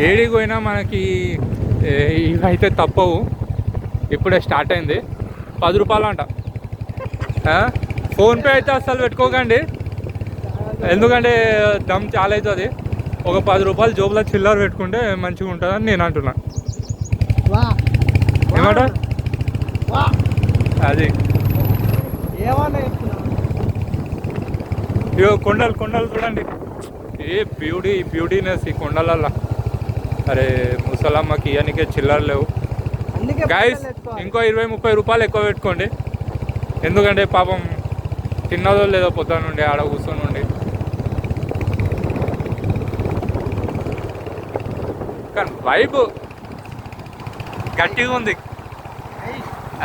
ఏడికి పోయినా మనకి ఇవైతే తప్పవు. ఇప్పుడే స్టార్ట్ అయింది. 10 రూపాయలు అంట. ఫోన్పే అయితే అస్సలు పెట్టుకోకండి, ఎందుకంటే దమ్ చాలా అవుతుంది. ఒక 10 రూపాయలు జోబులో చిల్లర పెట్టుకుంటే మంచిగా ఉంటుందని నేను అంటున్నా. ఏమాట అది ఇగో కొండలు చూడండి. ఏ బ్యూటీనెస్ ఈ కొండలల్లో. అరే ముసలమ్మకి ఇవన్నీకే చిల్లర లేవు గైస్. ఇంకో 20-30 రూపాయలు ఎక్కువ పెట్టుకోండి, ఎందుకంటే పాపం తిన్నదో లేదో పొద్దున్న నుండి ఆడ కూర్చొని ఉండి. కానీ వైబ్ గట్టిగా ఉంది.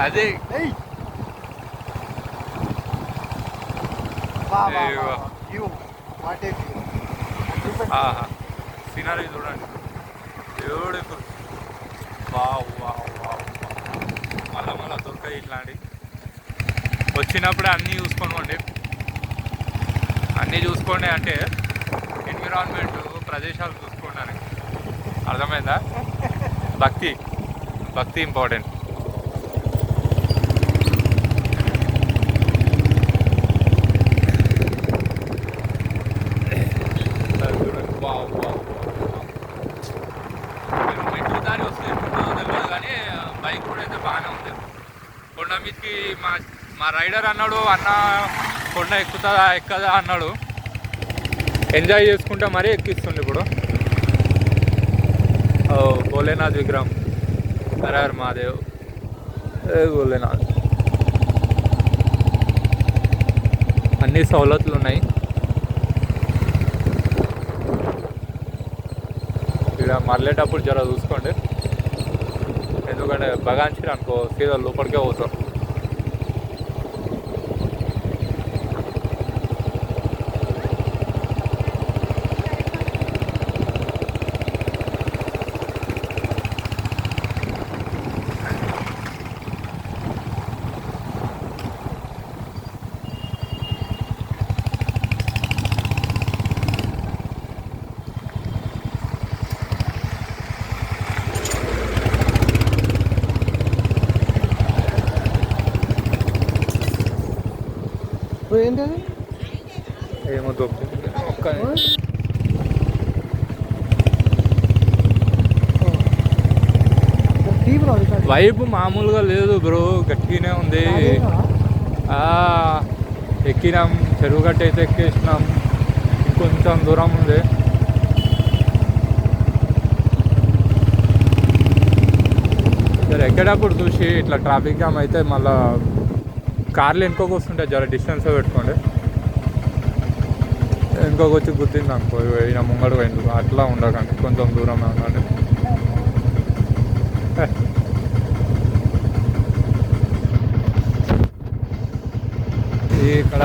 అదే సీనరీ చూడండి, బ్యూటిఫుల్. మళ్ళా దొరకాయి ఇట్లాంటి. వచ్చినప్పుడే అన్నీ చూసుకోండి. అన్నీ చూసుకోండి అంటే ఎన్విరాన్మెంట్, ప్రదేశాలు చూసుకోండి అని అర్థమైందా? భక్తి ఇంపార్టెంట్. మెట్రో దారి వస్తే తెలియదు, కానీ బైక్ కూడా అయితే బాగానే ఉంది. కొండ మీదకి మా రైడర్ అన్నాడు, అన్న కొండ ఎక్కదా అన్నాడు. ఎంజాయ్ చేసుకుంటా మరీ ఎక్కిస్తుండే. ఇప్పుడు భోలేనాథ్ విగ్రహం, హర హర మహాదేవ్, భోలేనాథ్. అన్ని సౌలతులు ఉన్నాయి ఇక్కడ. మరలేటప్పుడు జర చూసుకోండి, ఎందుకంటే బగాంచిరు అనుకో సీదా లోపలికే పోతాం. ఏంటది ఏమో దొబ్బింది ఒక్క వైబ్ మామూలుగా లేదు బ్రో, గట్టిగానే ఉంది. ఎక్కినాం, చెరువు గట్ట అయితే ఎక్కేసినాం. ఇంకొంచెం దూరం ఉంది. సరే ఎక్కేటప్పుడు చూసి ఇట్లా ట్రాఫిక్ జామ్ అయితే మళ్ళీ కార్లు వెనుకోకి వస్తుంటే జర డిస్టెన్స్ పెట్టుకోండి. వెనుకోకి వచ్చి గుర్తింది అనుకో, ఈయన ముంగడు పోయింది, అట్లా ఉండకండి, కొంచెం దూరమే ఉండండి. ఇక్కడ